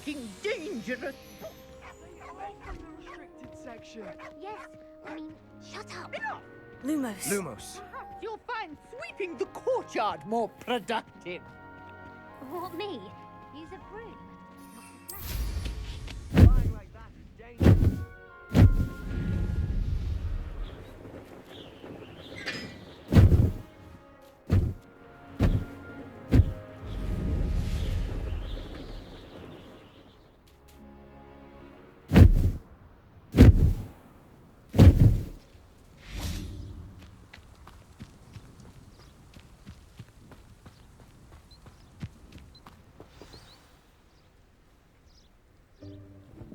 fucking dangerous. Stay away from the restricted section. Yes, I mean, shut up. Enough! Lumos. Perhaps you'll find sweeping the courtyard more productive. Or me. Use a broom. Not a flash. Lying like that is dangerous.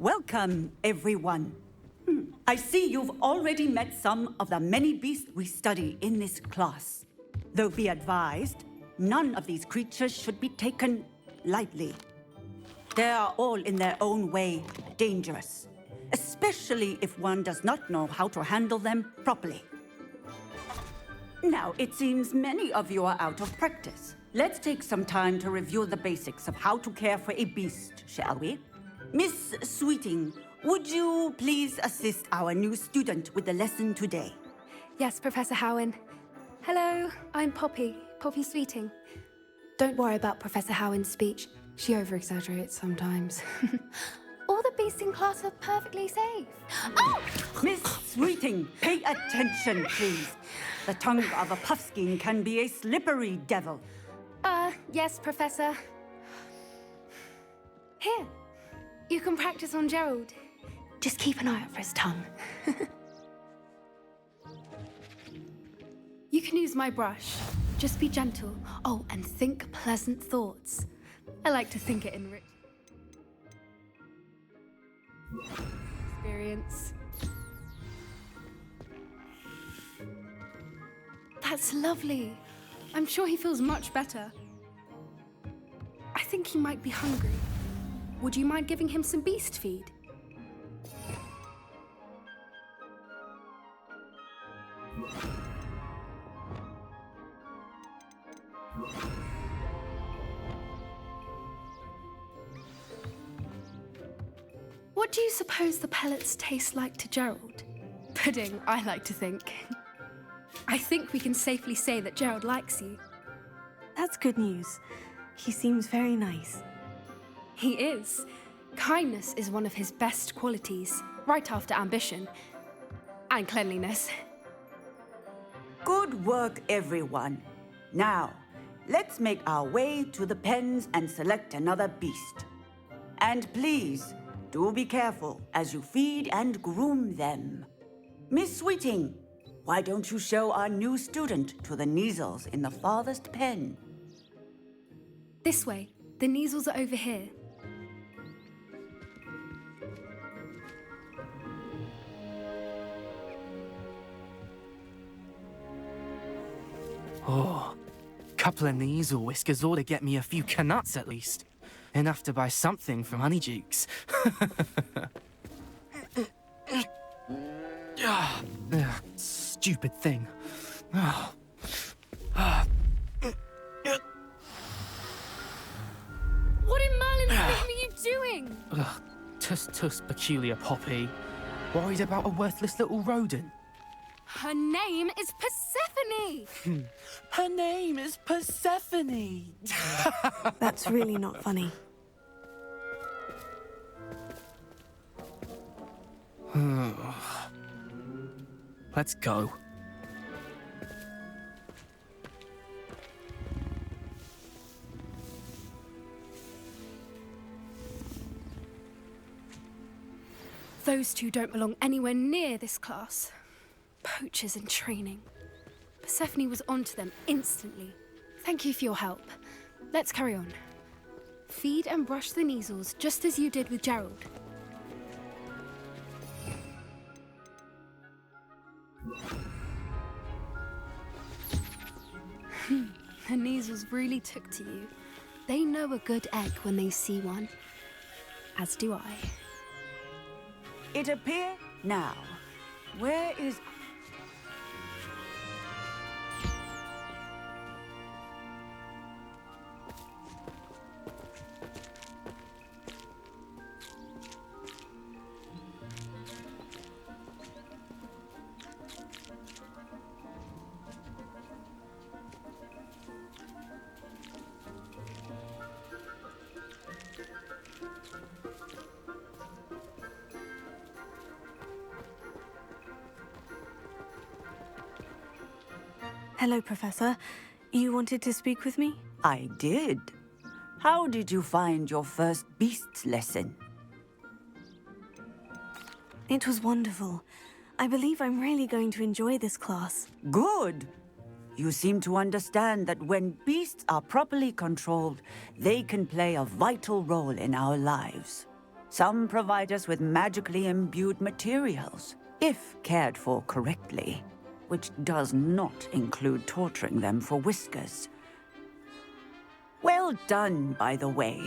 Welcome, everyone. I see you've already met some of the many beasts we study in this class. Though be advised, none of these creatures should be taken lightly. They are all in their own way dangerous, especially if one does not know how to handle them properly. Now, it seems many of you are out of practice. Let's take some time to review the basics of how to care for a beast, shall we? Miss Sweeting, would you please assist our new student with the lesson today? Yes, Professor Howen. Hello, I'm Poppy Sweeting. Don't worry about Professor Howen's speech. She over-exaggerates sometimes. All the beasts in class are perfectly safe. Oh! Miss Sweeting, pay attention, please. The tongue of a puffskein can be a slippery devil. Yes, Professor. Here, you can practice on Gerald. Just keep an eye out for his tongue. You can use my brush. Just be gentle. Oh, and think pleasant thoughts. I like to think it in rich experience. That's lovely. I'm sure he feels much better. I think he might be hungry. Would you mind giving him some beast feed? What do you suppose the pellets taste like to Gerald? Pudding, I like to think. I think we can safely say that Gerald likes you. That's good news. He seems very nice. He is. Kindness is one of his best qualities, right after ambition and cleanliness. Good work, everyone. Now, let's make our way to the pens and select another beast. And please, do be careful as you feed and groom them. Miss Sweeting, why don't you show our new student to the Neasels in the farthest pen? This way. The Neasels are over here. Oh, couple of Neasel whiskers ought to get me a few canuts at least. Enough to buy something from Honeydukes. Stupid thing. Oh. What in Merlin's name are you doing? Tuss, peculiar Poppy. Worried about a worthless little rodent. Her name is Persephone! Her name is Persephone. That's really not funny. Let's go. Those two don't belong anywhere near this class. Poachers in training. Persephone was onto them instantly. Thank you for your help. Let's carry on. Feed and brush the Neasels just as you did with Gerald. The Neasels really took to you. They know a good egg when they see one. As do I. It appears now. Where is... Hello, Professor. You wanted to speak with me? I did. How did you find your first beasts lesson? It was wonderful. I believe I'm really going to enjoy this class. Good. You seem to understand that when beasts are properly controlled, they can play a vital role in our lives. Some provide us with magically imbued materials, if cared for correctly, which does not include torturing them for whiskers. Well done, by the way.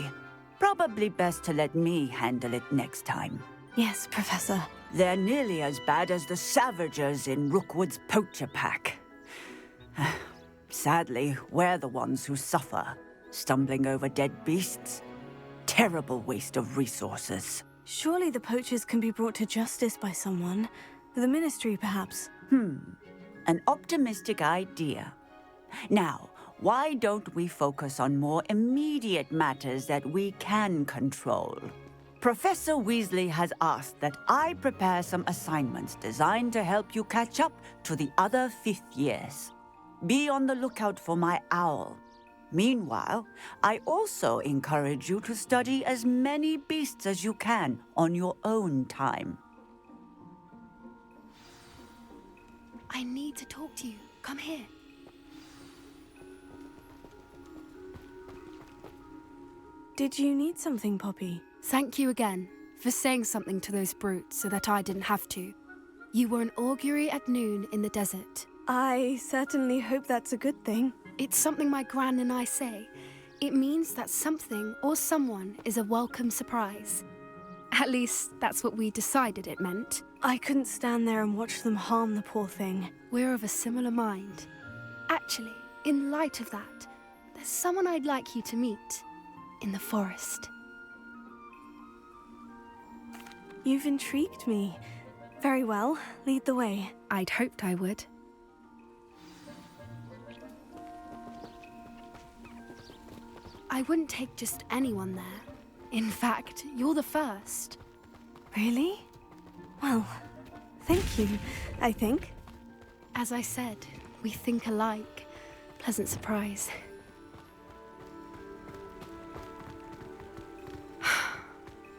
Probably best to let me handle it next time. Yes, Professor. They're nearly as bad as the Savagers in Rookwood's poacher pack. Sadly, we're the ones who suffer, stumbling over dead beasts. Terrible waste of resources. Surely the poachers can be brought to justice by someone. The Ministry, perhaps. An optimistic idea. Now, why don't we focus on more immediate matters that we can control? Professor Weasley has asked that I prepare some assignments designed to help you catch up to the other fifth years. Be on the lookout for my owl. Meanwhile, I also encourage you to study as many beasts as you can on your own time. I need to talk to you. Come here. Did you need something, Poppy? Thank you again for saying something to those brutes so that I didn't have to. You were an augury at noon in the desert. I certainly hope that's a good thing. It's something my gran and I say. It means that something or someone is a welcome surprise. At least, that's what we decided it meant. I couldn't stand there and watch them harm the poor thing. We're of a similar mind. Actually, in light of that, there's someone I'd like you to meet in the forest. You've intrigued me. Very well, lead the way. I'd hoped I would. I wouldn't take just anyone there. In fact, you're the first. Really? Well, thank you, I think. As I said, we think alike. Pleasant surprise.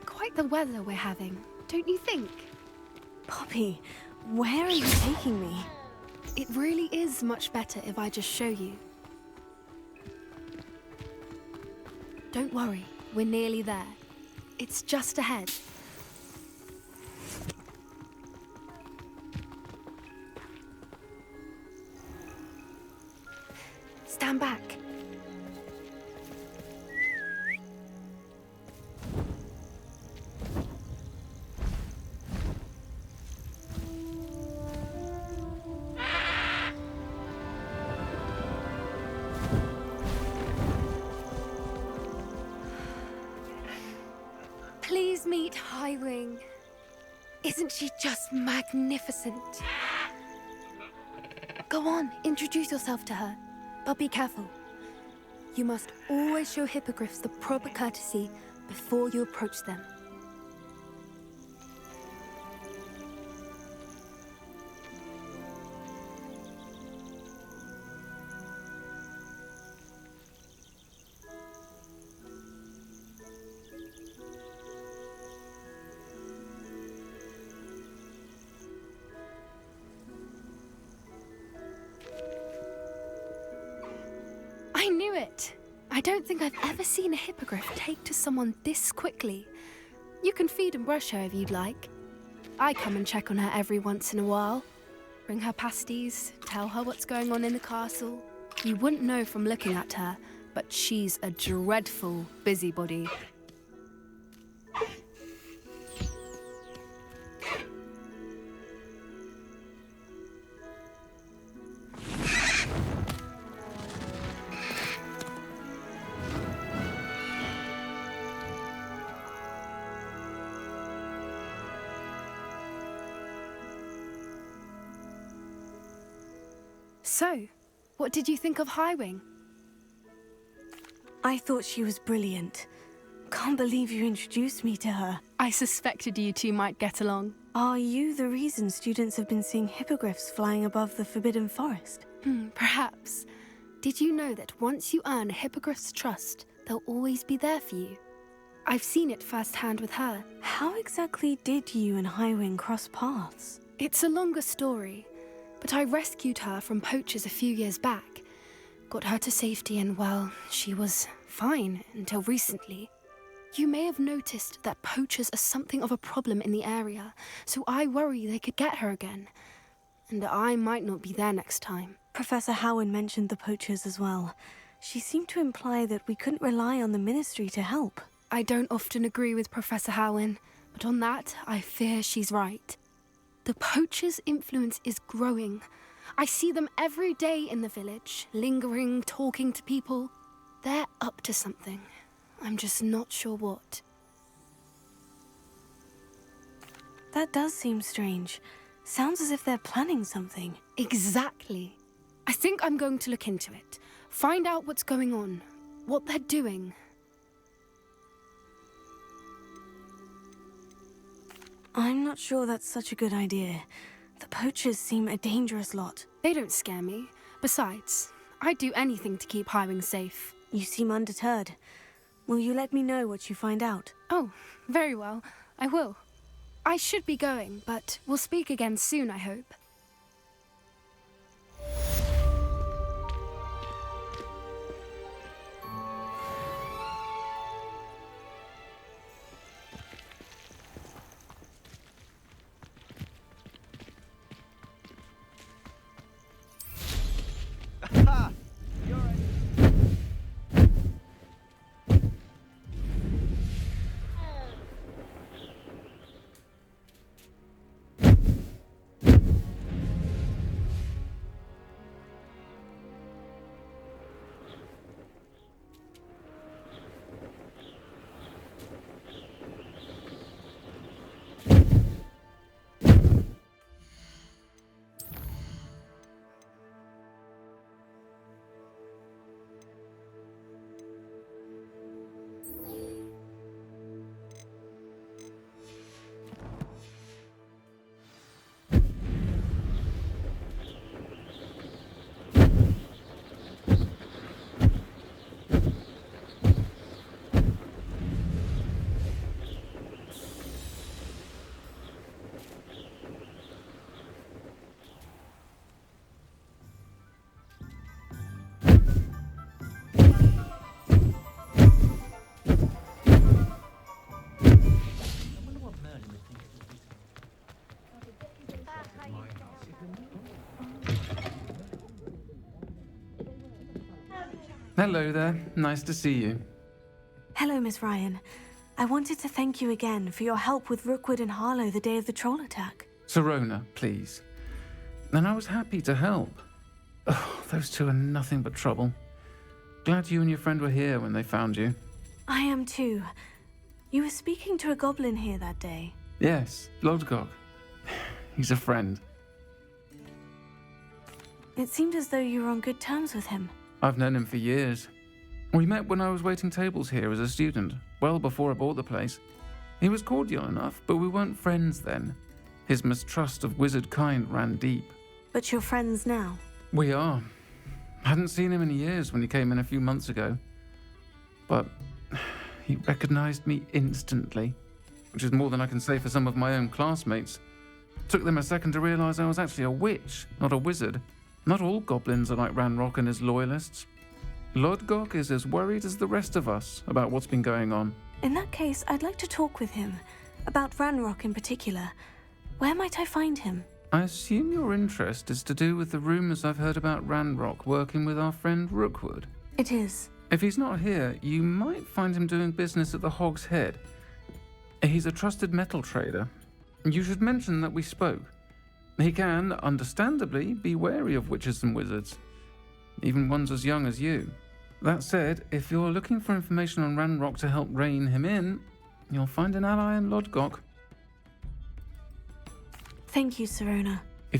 Quite the weather we're having, don't you think? Poppy, where are you taking me? It really is much better if I just show you. Don't worry, we're nearly there. It's just ahead. Stand back. Please meet Highwing. Isn't she just magnificent? Go on, introduce yourself to her. But be careful. You must always show hippogriffs the proper courtesy before you approach them. I knew it! I don't think I've ever seen a hippogriff take to someone this quickly. You can feed and brush her if you'd like. I come and check on her every once in a while. Bring her pasties, tell her what's going on in the castle. You wouldn't know from looking at her, but she's a dreadful busybody. So, what did you think of Highwing? I thought she was brilliant. Can't believe you introduced me to her. I suspected you two might get along. Are you the reason students have been seeing hippogriffs flying above the Forbidden Forest? Perhaps. Did you know that once you earn a hippogriff's trust, they'll always be there for you? I've seen it firsthand with her. How exactly did you and Highwing cross paths? It's a longer story, but I rescued her from poachers a few years back. Got her to safety and, well, she was fine until recently. You may have noticed that poachers are something of a problem in the area, so I worry they could get her again. And I might not be there next time. Professor Howin mentioned the poachers as well. She seemed to imply that we couldn't rely on the Ministry to help. I don't often agree with Professor Howin, but on that, I fear she's right. The poachers' influence is growing. I see them every day in the village, lingering, talking to people. They're up to something. I'm just not sure what. That does seem strange. Sounds as if they're planning something. Exactly. I think I'm going to look into it. Find out what's going on, what they're doing. I'm not sure that's such a good idea. The poachers seem a dangerous lot. They don't scare me. Besides, I'd do anything to keep Highwing safe. You seem undeterred. Will you let me know what you find out? Oh, very well. I will. I should be going, but we'll speak again soon, I hope. Ha! You're a... Hello there. Nice to see you. Hello, Miss Ryan. I wanted to thank you again for your help with Rookwood and Harlow the day of the troll attack. Sirona, please. And I was happy to help. Oh, those two are nothing but trouble. Glad you and your friend were here when they found you. I am too. You were speaking to a goblin here that day. Yes, Lodgok. He's a friend. It seemed as though you were on good terms with him. I've known him for years. We met when I was waiting tables here as a student, well before I bought the place. He was cordial enough, but we weren't friends then. His mistrust of wizard kind ran deep. But you're friends now? We are. Hadn't seen him in years when he came in a few months ago. But he recognized me instantly, which is more than I can say for some of my own classmates. Took them a second to realize I was actually a witch, not a wizard. Not all goblins are like Ranrock and his loyalists. Lodgok is as worried as the rest of us about what's been going on. In that case, I'd like to talk with him. About Ranrock in particular. Where might I find him? I assume your interest is to do with the rumors I've heard about Ranrock working with our friend Rookwood. It is. If he's not here, you might find him doing business at the Hog's Head. He's a trusted metal trader. You should mention that we spoke. He can, understandably, be wary of witches and wizards, even ones as young as you. That said, if you're looking for information on Ranrock to help rein him in, you'll find an ally in Lodgok. Thank you, Sirona. I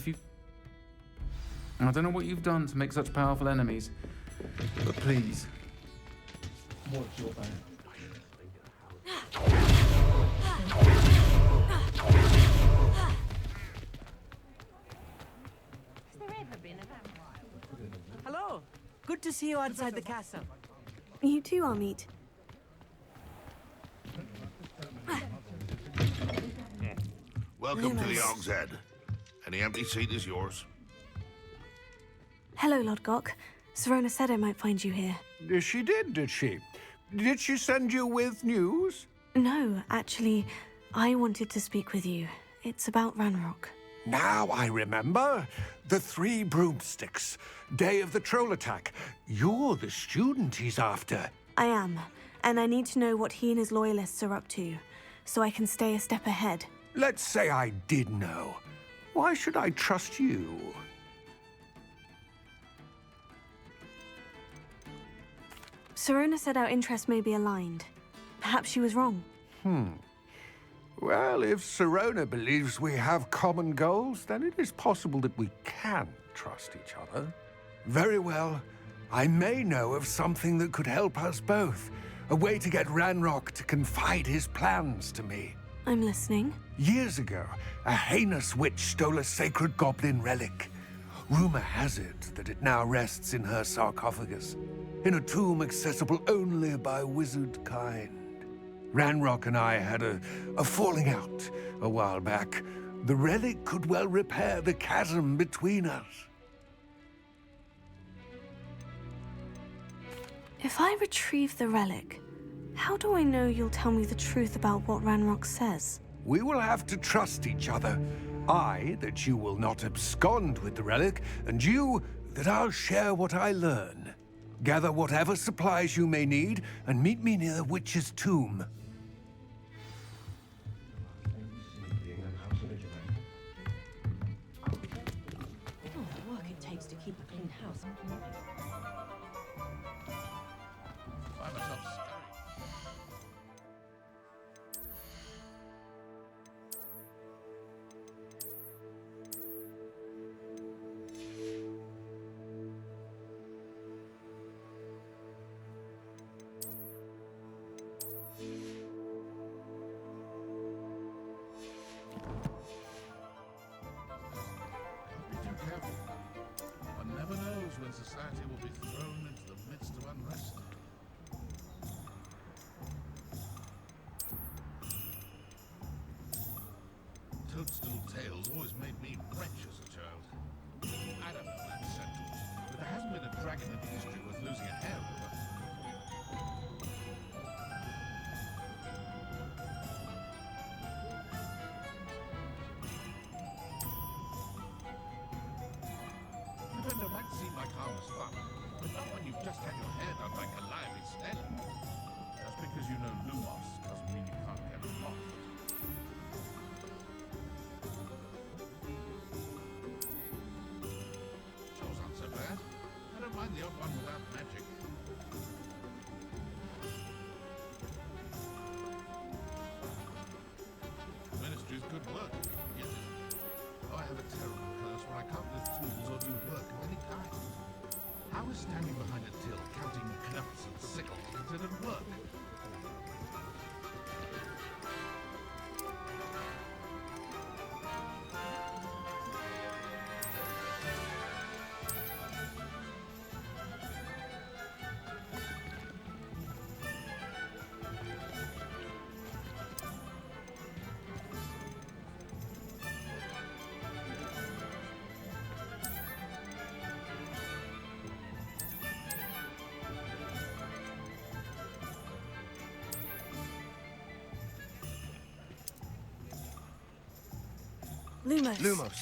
don't know what you've done to make such powerful enemies, but please, watch your back. Has there ever been a vampire? see you outside the castle. You too, Amit. Welcome to the Og's Head. Any empty seat is yours. Hello, Lodgok. Serona said I might find you here. She did she? Did she send you with news? No, actually, I wanted to speak with you. It's about Ranrock. Now I remember. The 3 broomsticks. Day of the troll attack. You're the student he's after. I am, and I need to know what he and his loyalists are up to, so I can stay a step ahead. Let's say I did know. Why should I trust you? Serona said our interests may be aligned. Perhaps she was wrong. Well, if Serona believes we have common goals, then it is possible that we can trust each other. Very well. I may know of something that could help us both. A way to get Ranrock to confide his plans to me. I'm listening. Years ago, a heinous witch stole a sacred goblin relic. Rumor has it that it now rests in her sarcophagus, in a tomb accessible only by wizard kind. Ranrock and I had a falling out a while back. The relic could well repair the chasm between us. If I retrieve the relic, how do I know you'll tell me the truth about what Ranrock says? We will have to trust each other. I, that you will not abscond with the relic, and you, that I'll share what I learn. Gather whatever supplies you may need, and meet me near the witch's tomb. Work it takes to keep a clean house. One never knows when society will be thrown into the midst of unrest. Toadstool tales always made me wretch as a child. I don't know that sentence, but there hasn't been a dragon in history worth losing a hair over. It might seem like harmless fun, but not when you've just had your hair done by Calliope Stelly. Just because you know Lumos doesn't mean you can't get a moth. Chores aren't so bad. I don't mind the odd one without magic. Ministry's good work, yes. Oh, I have a terrible curse where I can't lift tools or do work of any kind. How is standing behind a till counting knuts and sickles considered work? Lumos. Lumos.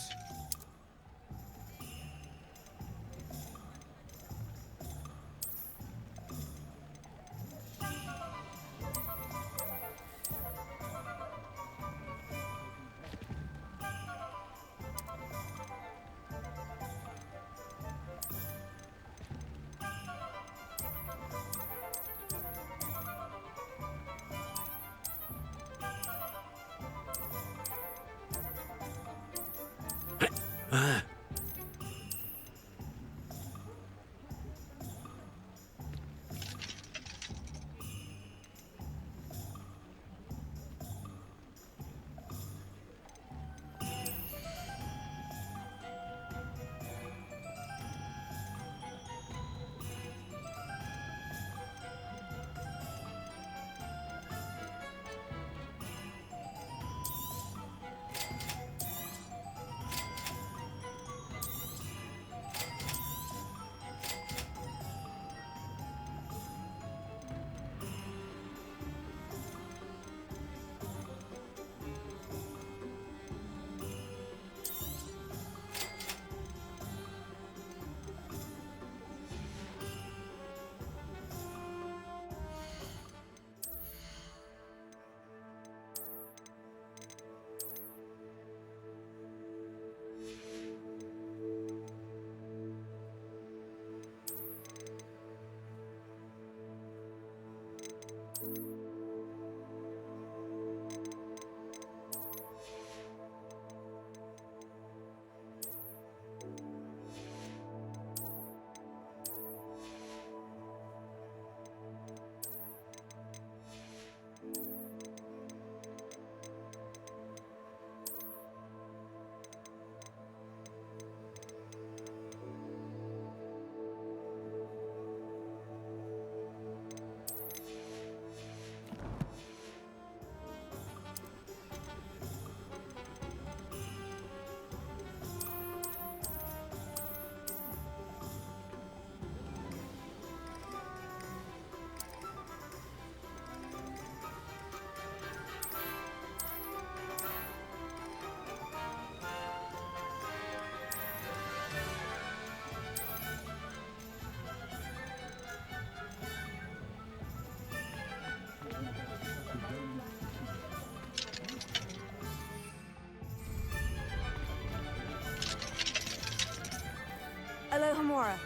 Amora.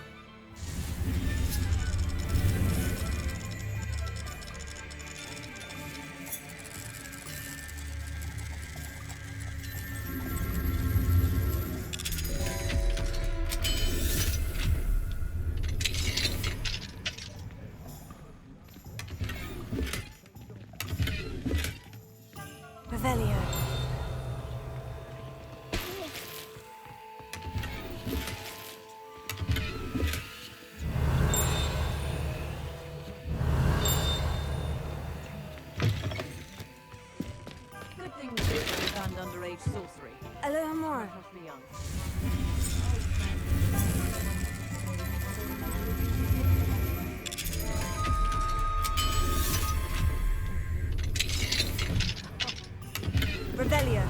Revelio. Good thing we don't banned underage sorcery. Hello, Amora. Especially young. Revelio.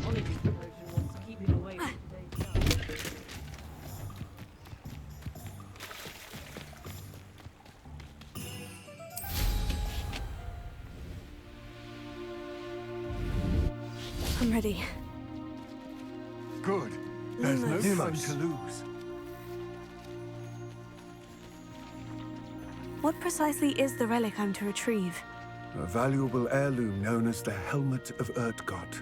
Only potion wants to keep him away from the day. I'm ready. Good. There's no Lumos. time to lose. What precisely is the relic I'm to retrieve? A valuable heirloom known as the Helmet of Urtgott.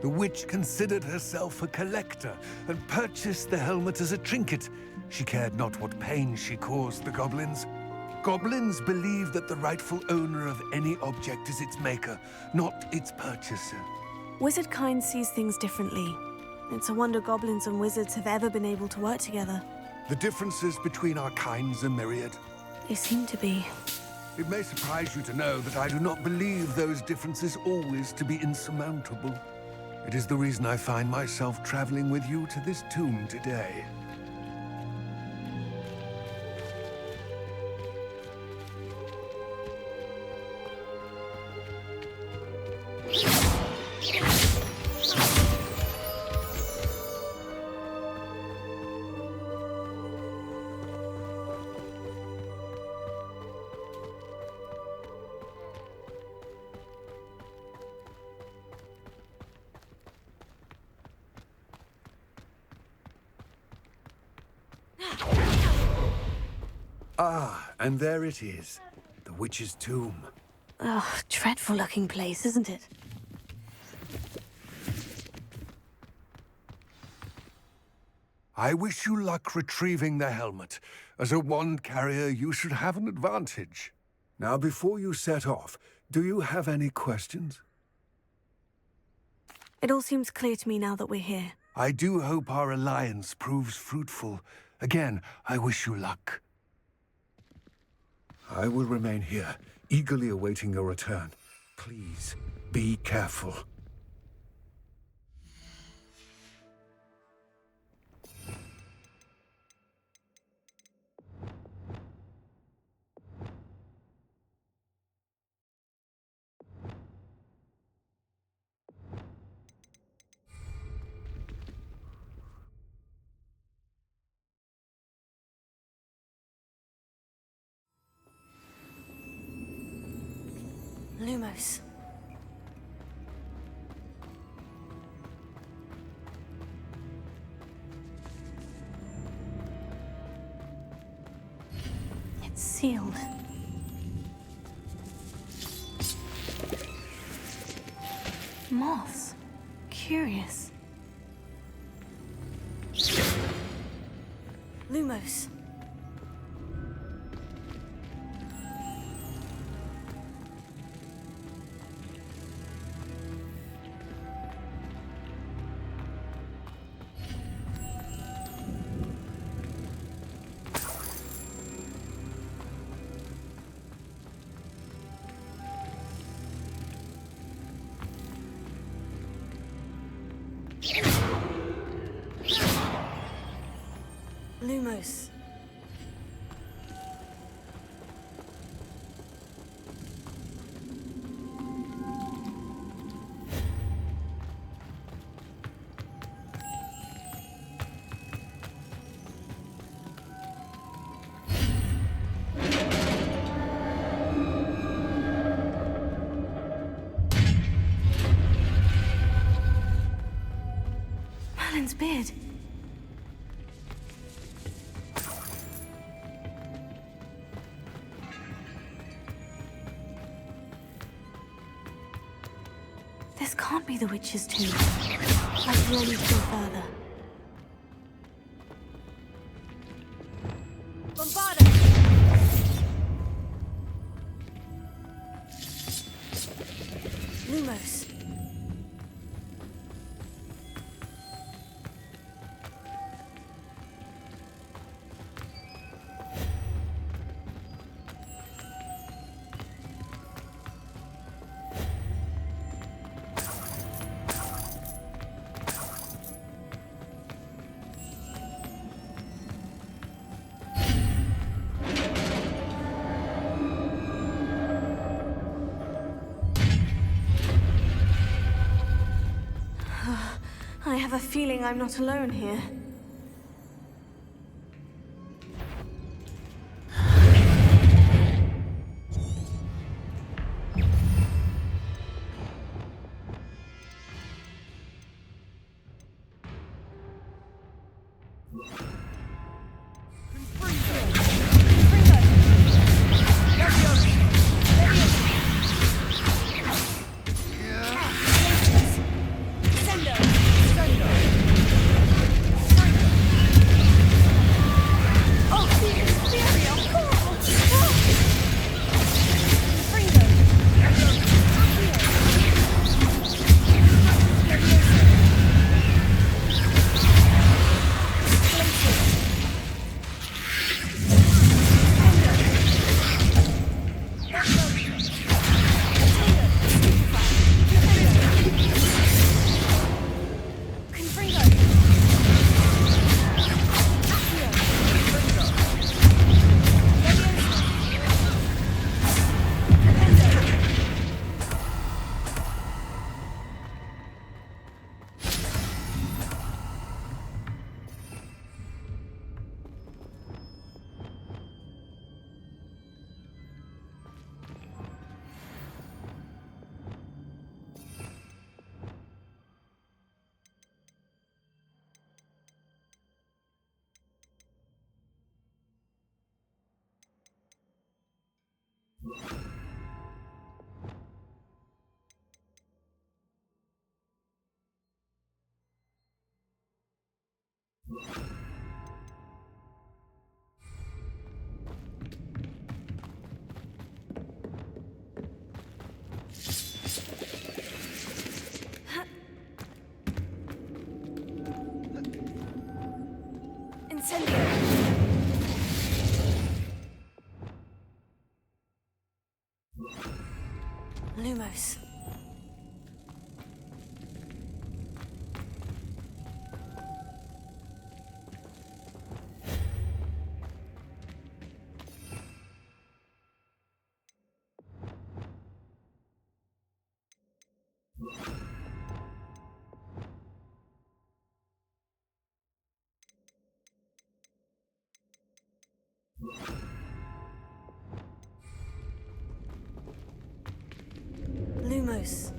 The witch considered herself a collector and purchased the helmet as a trinket. She cared not what pain she caused the goblins. Goblins believe that the rightful owner of any object is its maker, not its purchaser. Wizard kind sees things differently. It's a wonder goblins and wizards have ever been able to work together. The differences between our kinds are myriad. They seem to be. It may surprise you to know that I do not believe those differences always to be insurmountable. It is the reason I find myself traveling with you to this tomb today. Ah, and there it is. The witch's tomb. Oh, dreadful looking place, isn't it? I wish you luck retrieving the helmet. As a wand carrier, you should have an advantage. Now, before you set off, do you have any questions? It all seems clear to me now that we're here. I do hope our alliance proves fruitful. Again, I wish you luck. I will remain here, eagerly awaiting your return. Please, be careful. Lumos. It's sealed. Moths. Curious. Lumos. Lumos. Lumos' beard. This can't be the witch's tomb. I really need to go further. Lumos. I have a feeling I'm not alone here. Lumos. Lumos.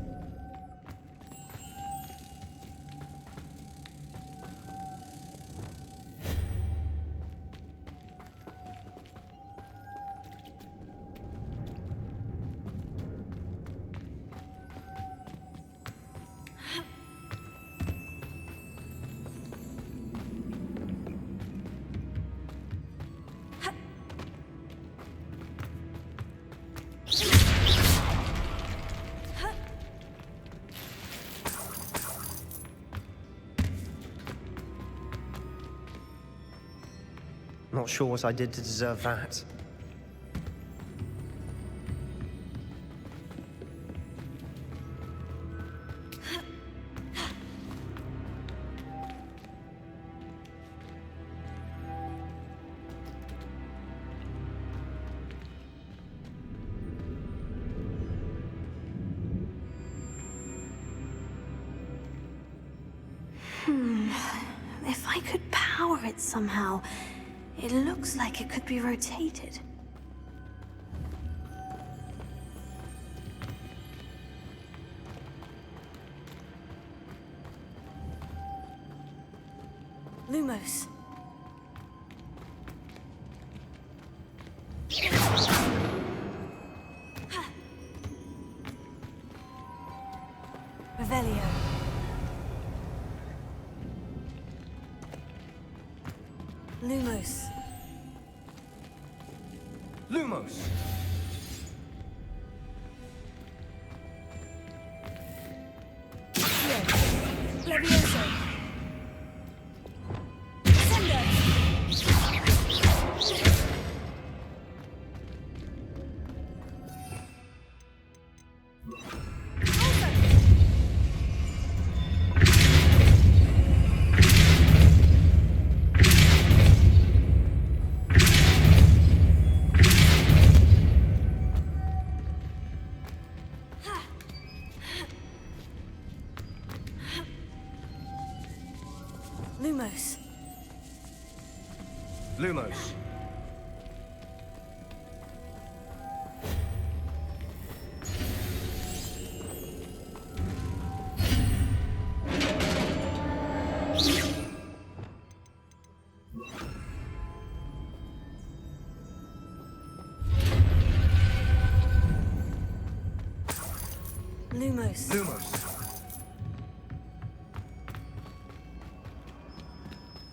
Not sure what I did to deserve that. If I could power it somehow, it looks like it could be rotated. Lumos. Revelio. Lumos. Lumos. Levioso. Sendo. Lumos. Lumos. Lumos. Lumos.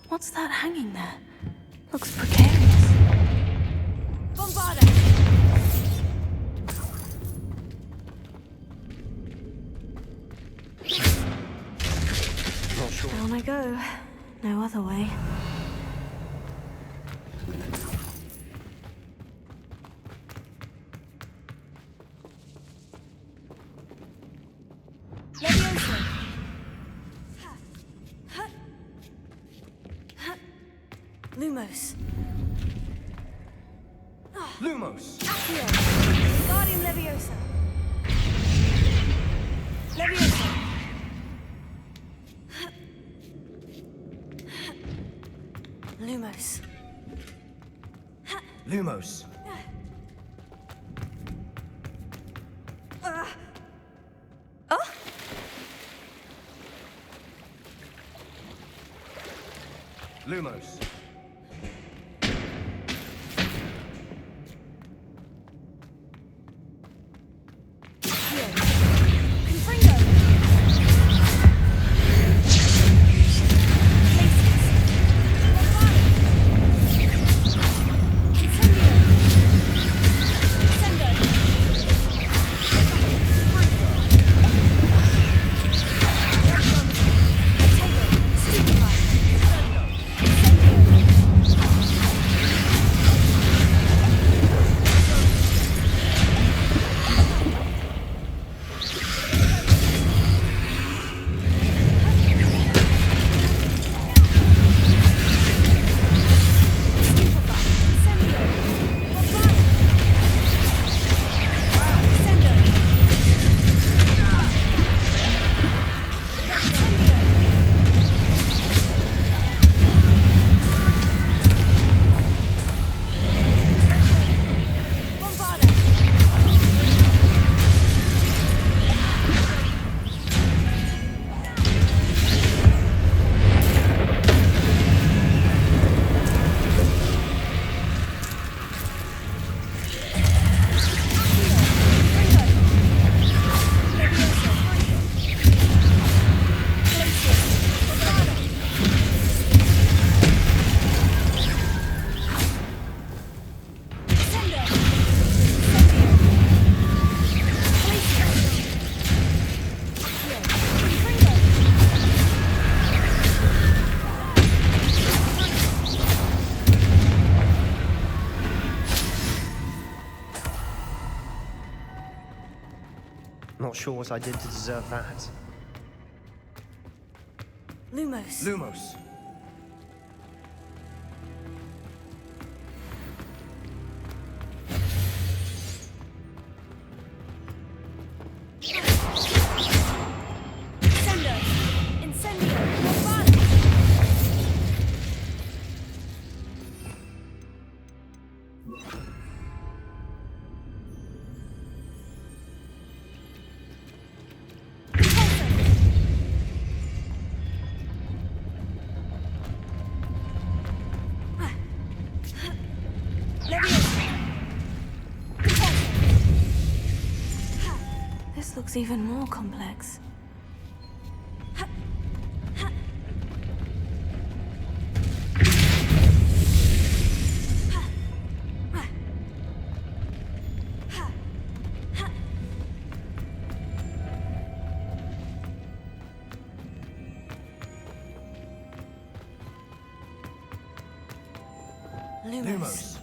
What's that hanging there? Looks precarious. Bombarda! Not sure. Down I go. No other way. Levioso! Lumos. Lumos. Accio! Guardian Leviosa! Leviosa! Lumos. Lumos. Lumos. Confringo! Not sure what I did to deserve that. Lumos. Lumos. Sendo! Incendio! Bombarda! This looks even more complex. Lumos.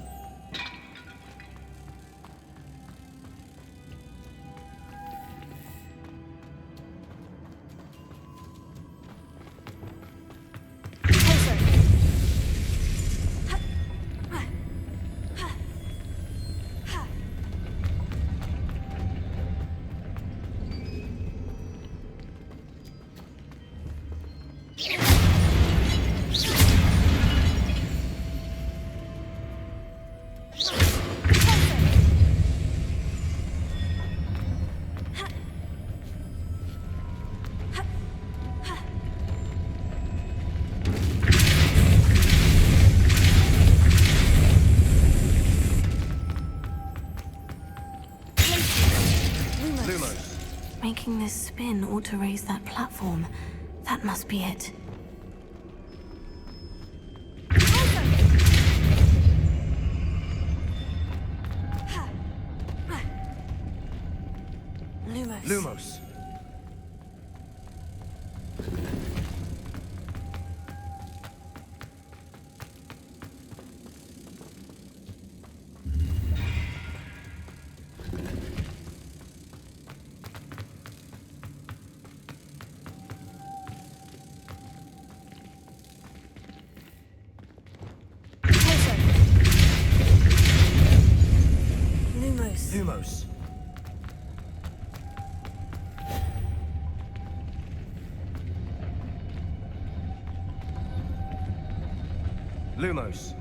Making this spin ought to raise that platform. That must be it. Lumos. Lumos. Lumos. Lumos.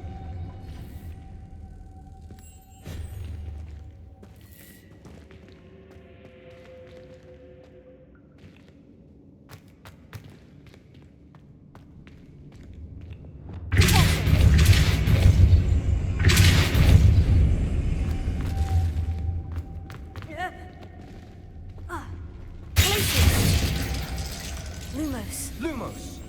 Lumos. Lumos.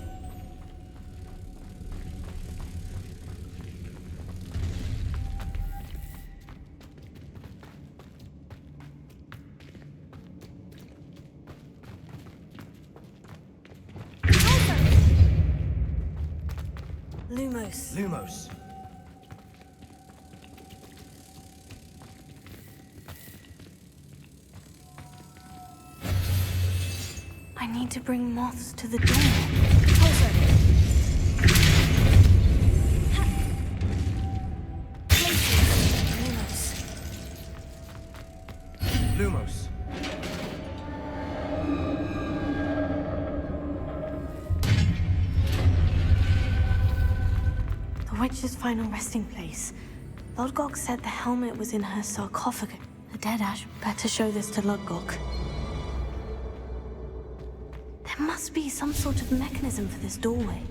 Lumos. Lumos. I need to bring moths to the door. Lumos. The witch's final resting place. Lodgok said the helmet was in her sarcophagus. The dead ash better show this to Lodgok. There must be some sort of mechanism for this doorway.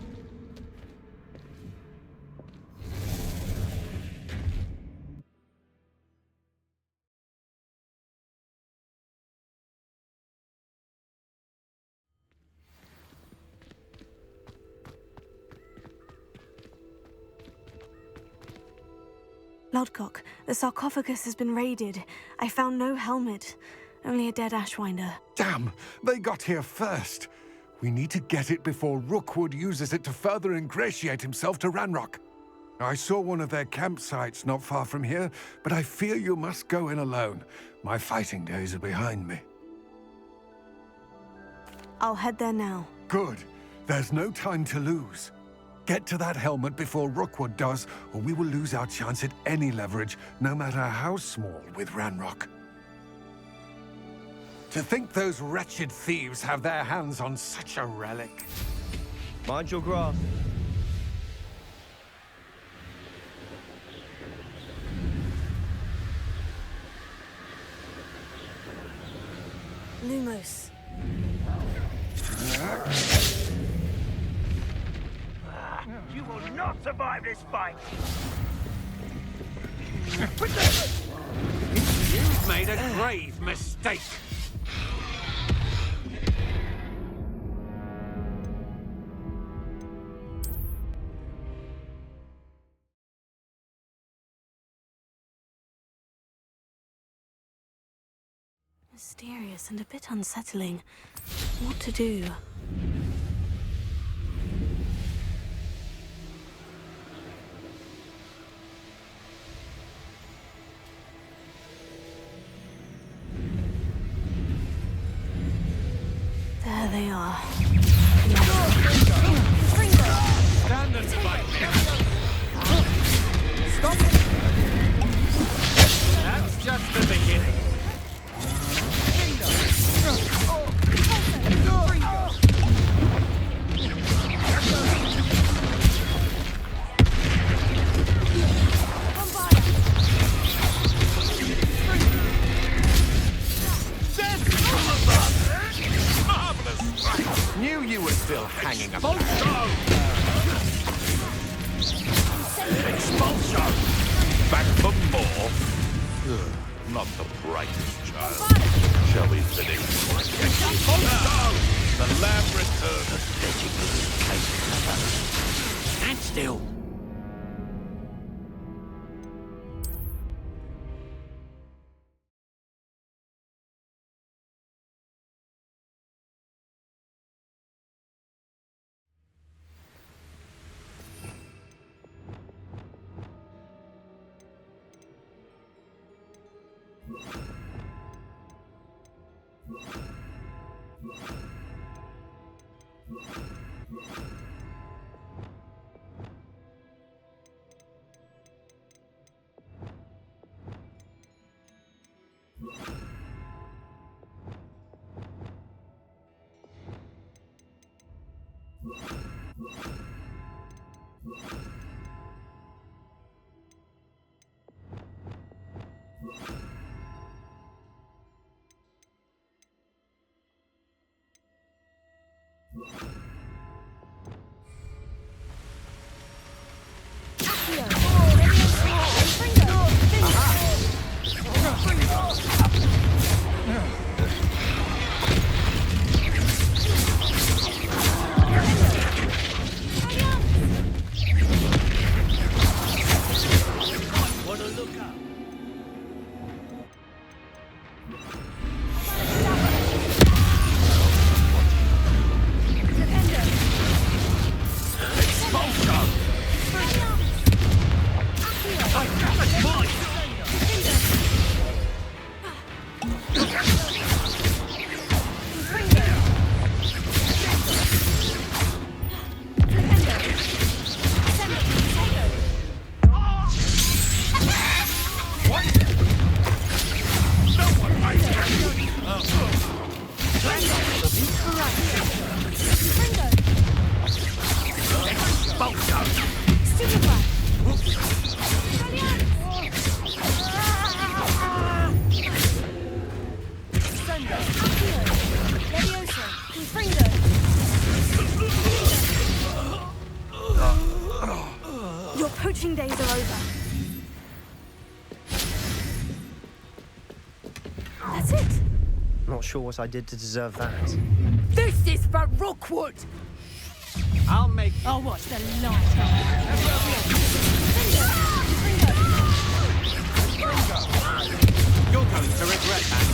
Lodgok, the sarcophagus has been raided. I found no helmet, only a dead ashwinder. Damn! They got here first. We need to get it before Rookwood uses it to further ingratiate himself to Ranrock. I saw one of their campsites not far from here, but I fear you must go in alone. My fighting days are behind me. I'll head there now. Good. There's no time to lose. Get to that helmet before Rookwood does, or we will lose our chance at any leverage, no matter how small, with Ranrock. To think those wretched thieves have their hands on such a relic. Mind your grass. Lumos. You will not survive this fight! You've made a grave mistake. Mysterious and a bit unsettling. What to do? There they are. Stand and fight me. Stop! That's just the beginning. Knew you were still hanging about. Expulsion! Back for more? Ugh, not the brightest child. Shall we finish? Expulsion! The lab returns. Stand still. Your poaching days are over. That's it. Not sure what I did to deserve that. This is for Rookwood! I'll watch the light on. You're going to regret that.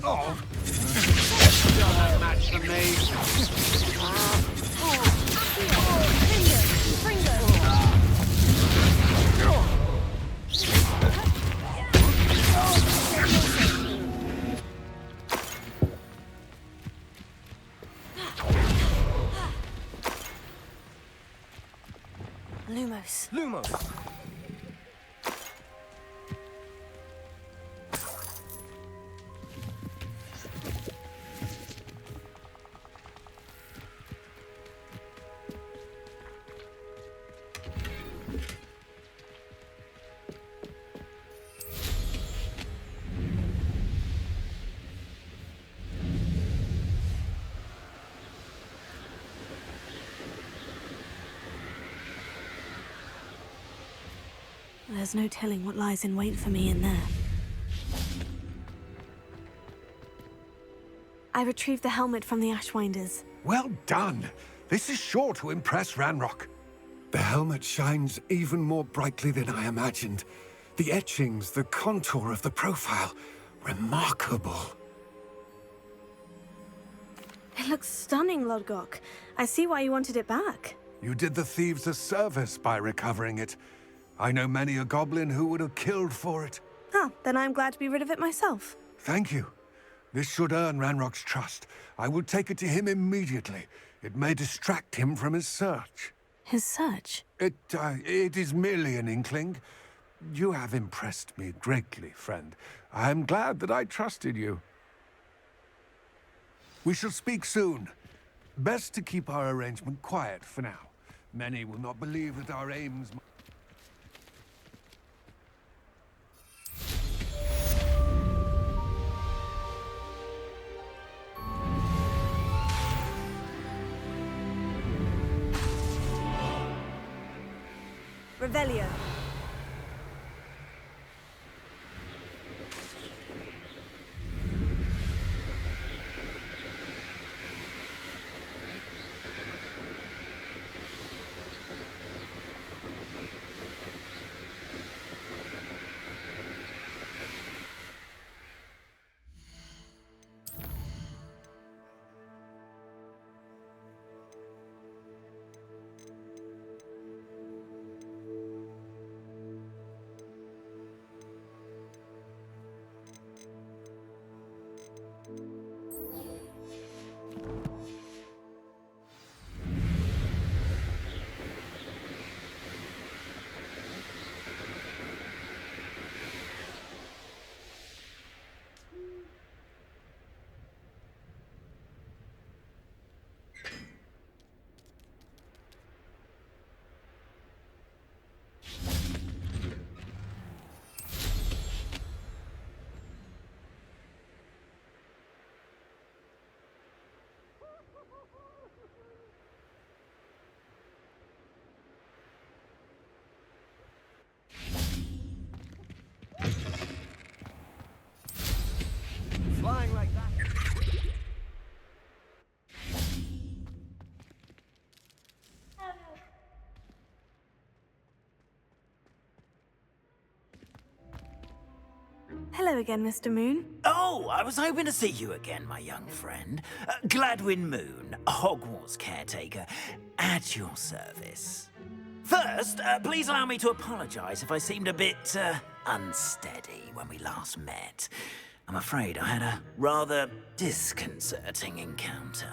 Oh. Still no match for me. Lumos. Lumos! There's no telling what lies in wait for me in there. I retrieved the helmet from the Ashwinders. Well done. This is sure to impress Ranrock. The helmet shines even more brightly than I imagined. The etchings, the contour of the profile, remarkable. It looks stunning, Lodgok. I see why you wanted it back. You did the thieves a service by recovering it. I know many a goblin who would have killed for it. Ah, then I'm glad to be rid of it myself. Thank you. This should earn Ranrock's trust. I will take it to him immediately. It may distract him from his search. His search? It is merely an inkling. You have impressed me greatly, friend. I am glad that I trusted you. We shall speak soon. Best to keep our arrangement quiet for now. Many will not believe that our aims... Revelio. Flying like that. Hello again, Mr. Moon. Oh, I was hoping to see you again, my young friend. Gladwin Moon, Hogwarts caretaker, at your service. First, please allow me to apologize if I seemed a bit unsteady when we last met. I'm afraid I had a rather disconcerting encounter.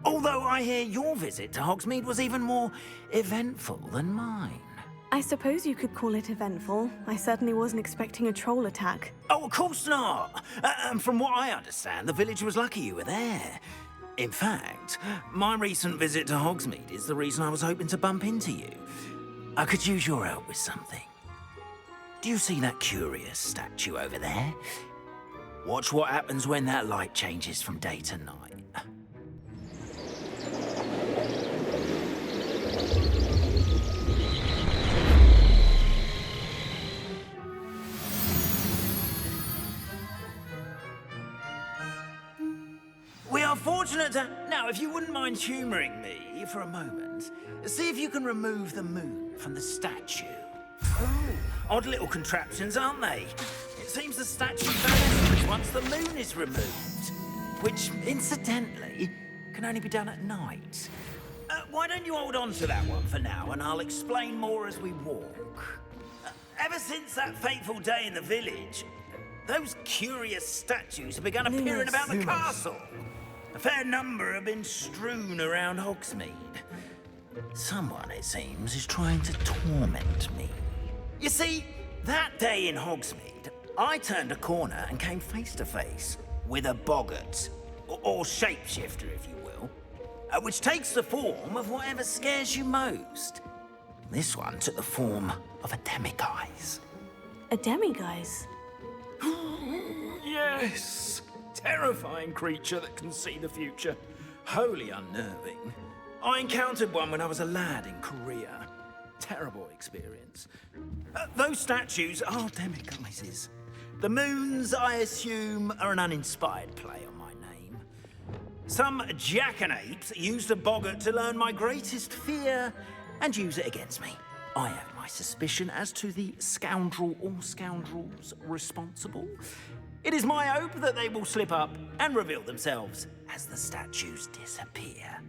Although I hear your visit to Hogsmeade was even more eventful than mine. I suppose you could call it eventful. I certainly wasn't expecting a troll attack. Oh, of course not. And from what I understand, the village was lucky you were there. In fact, my recent visit to Hogsmeade is the reason I was hoping to bump into you. I could use your help with something. Do you see that curious statue over there? Watch what happens when that light changes from day to night. We are fortunate to... Now, if you wouldn't mind humouring me for a moment, see if you can remove the moon from the statue. Oh, odd little contraptions, aren't they? It seems the statue vanishes once the moon is removed. Which, incidentally, can only be done at night. Why don't you hold on to that one for now, and I'll explain more as we walk. Ever since that fateful day in the village, those curious statues have begun appearing about the castle. A fair number have been strewn around Hogsmeade. Someone, it seems, is trying to torment me. You see, that day in Hogsmeade, I turned a corner and came face to face with a boggart, or shapeshifter, if you will, which takes the form of whatever scares you most. This one took the form of a demiguise. A demiguise? Yes! Terrifying creature that can see the future. Wholly unnerving. I encountered one when I was a lad in Korea. Terrible experience. Those statues are demiguises. The moons, I assume, are an uninspired play on my name. Some jackanapes used a boggart to learn my greatest fear and use it against me. I have my suspicion as to the scoundrel or scoundrels responsible. It is my hope that they will slip up and reveal themselves as the statues disappear.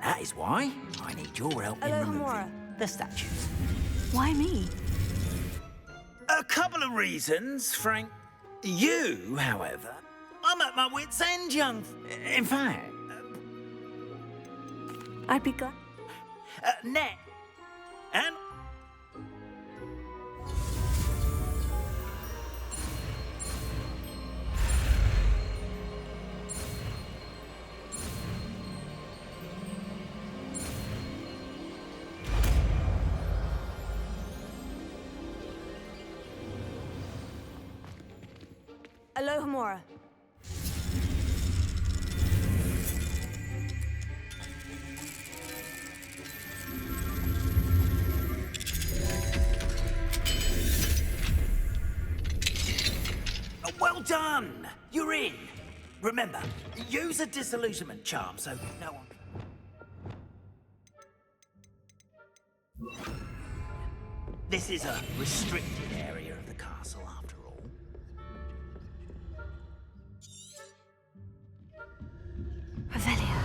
That is why I need your help in removing the statues. Why me? A couple of reasons, Frank. You, however, I'm at my wit's end, young. In fact, I'd be glad. Net and. Alohomora. Well done! You're in. Remember, use a disillusionment charm so no one. This is a restricted area of the castle, after all. Revelia.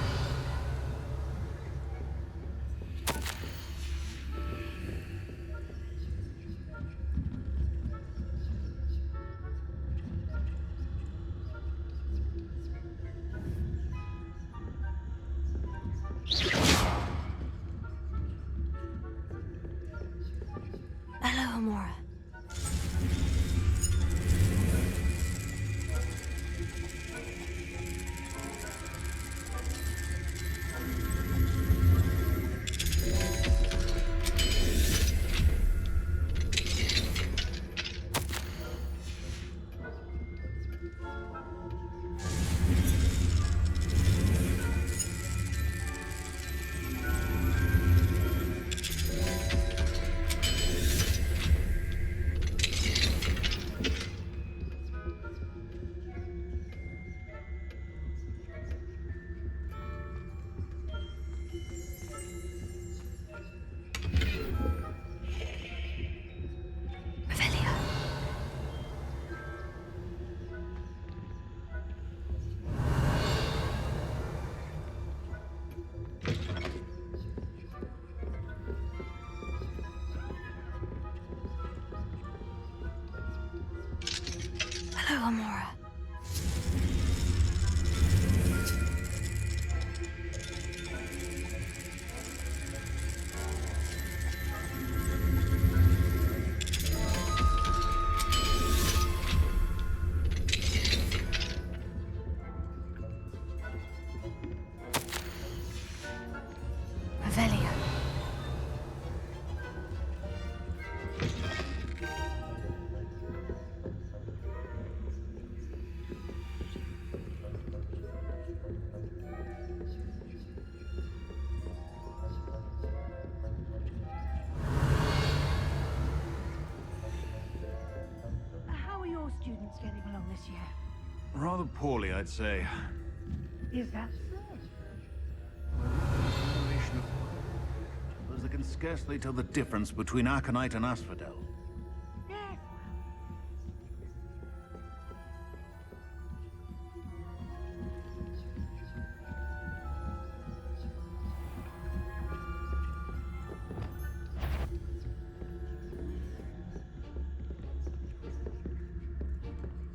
Alohomora. Alohomora. Revelia. How are your students getting along this year? Rather poorly, I'd say. Is that so? Generation of those that can scarcely tell the difference between Aconite and Asphodel. Yes.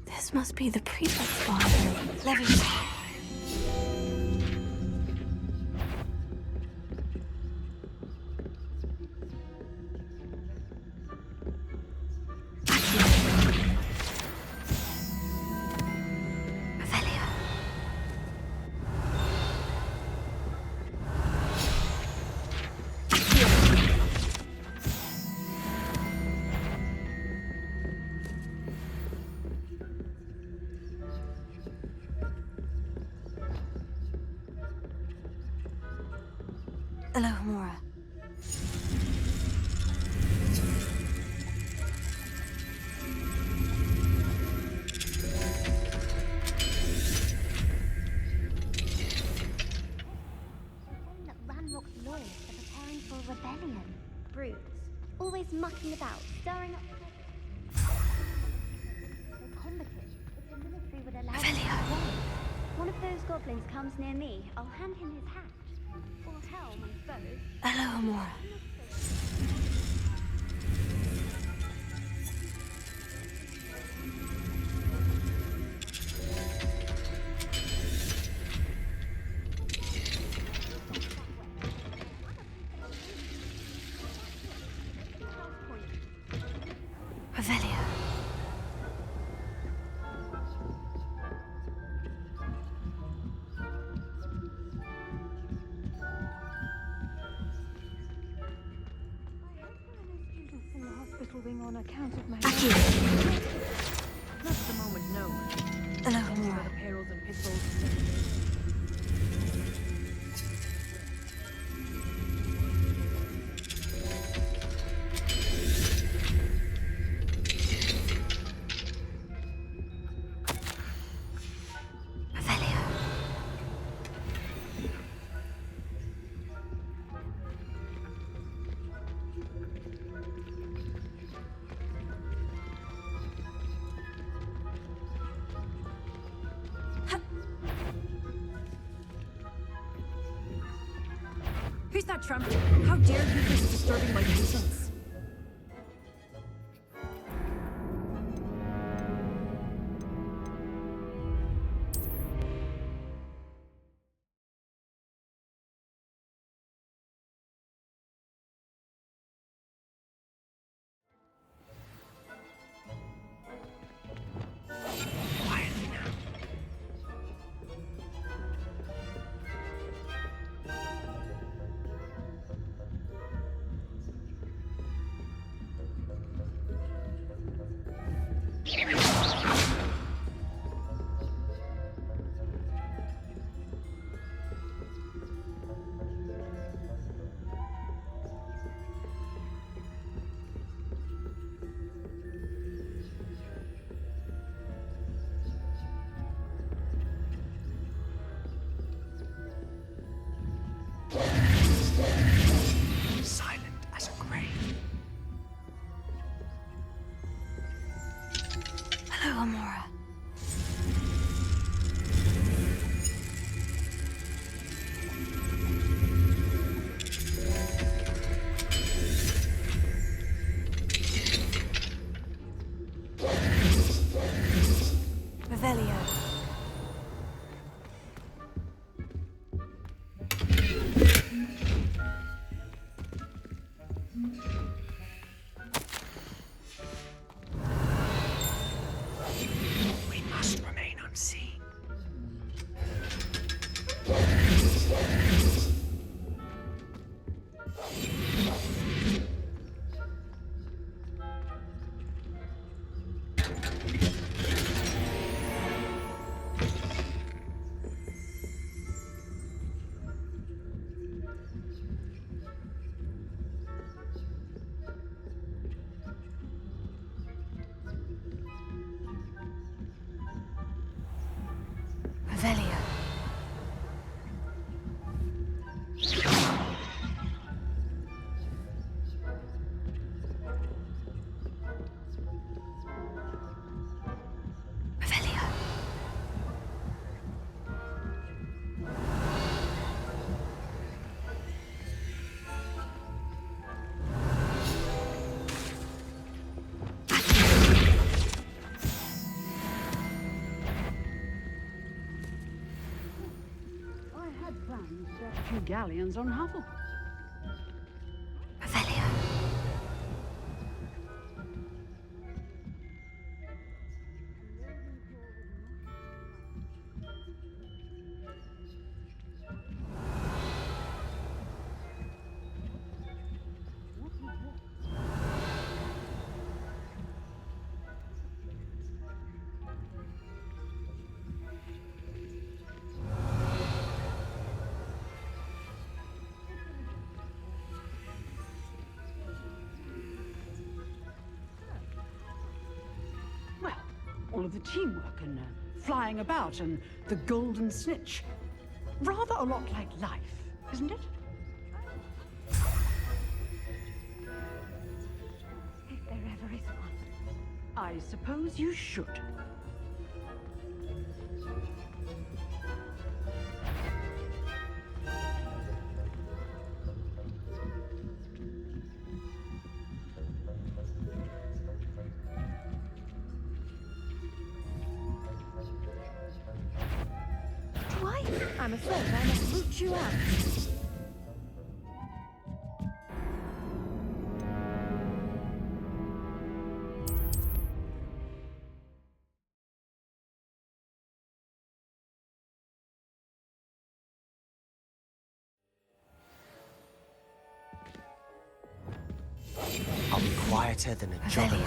This must be the prefect's barn. Levy. Alohomora. That Ranrock's lawyers are preparing for a rebellion. halflings comes near me, I'll hand him his hat. Or helm, I suppose. Hello, Amora. Revelio. In the hospital wing on account of my Not at the moment, no. Hello, Amora. The perils and pitfalls. Who's that tramp? How dare you be disturbing my patients? Silent as a grave. Hello, Amora. Revelio. We must remain unseen. Revelio. Revelio. I had plans to set a few galleons on Huffle. Revelio. Well, all of the teamwork and flying about and the golden snitch. Rather a lot like life, isn't it? If there ever is one. I suppose you should. I'm afraid I must root you out. I'll be quieter than a jolly.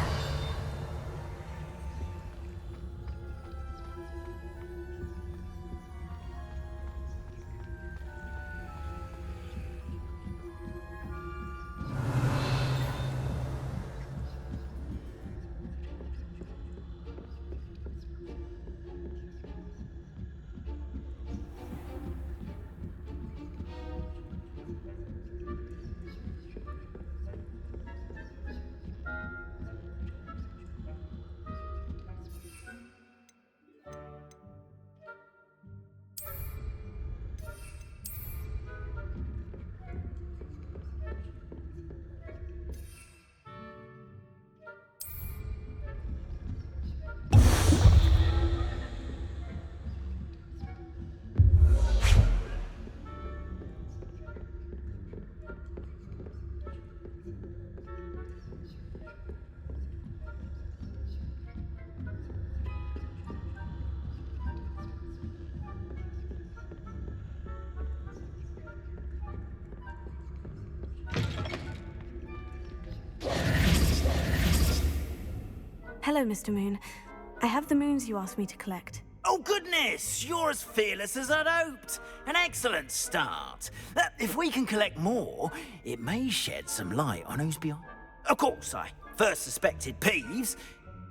Hello, Mr. Moon. I have the moons you asked me to collect. Oh, goodness! You're as fearless as I'd hoped. An excellent start. If we can collect more, it may shed some light on who's behind. Of course, I first suspected Peeves,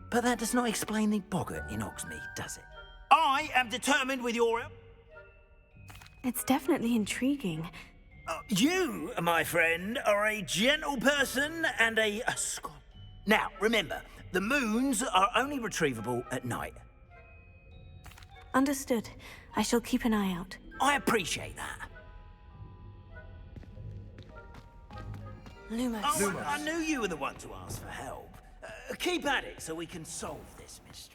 but that does not explain the boggart in Hogsmeade, does it? I am determined with your help. It's definitely intriguing. You, my friend, are a gentle person and a scholar. Now, remember, the moons are only retrievable at night. Understood. I shall keep an eye out. I appreciate that. Lumos. Oh, I knew you were the one to ask for help. Keep at it so we can solve this mystery.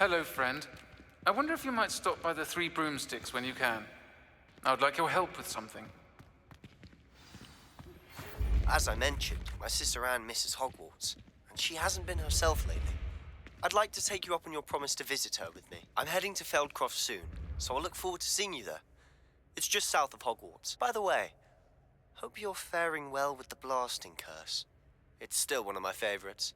Hello, friend. I wonder if you might stop by the Three Broomsticks when you can. I would like your help with something. As I mentioned, my sister Anne misses Hogwarts, and she hasn't been herself lately. I'd like to take you up on your promise to visit her with me. I'm heading to Feldcroft soon, so I'll look forward to seeing you there. It's just south of Hogwarts. By the way, hope you're faring well with the blasting curse. It's still one of my favorites.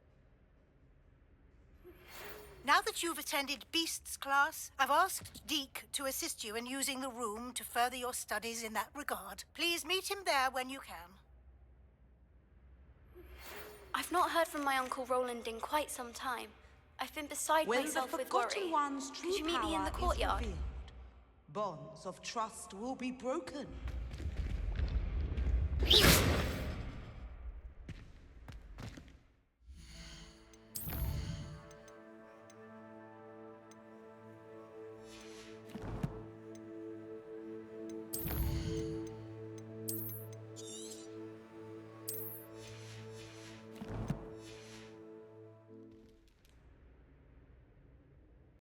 Now that you've attended Beasts class, I've asked Deke to assist you in using the room to further your studies in that regard. Please meet him there when you can. I've not heard from my Uncle Roland in quite some time. I've been beside myself with worry. Could you meet me in the courtyard? Bonds of trust will be broken.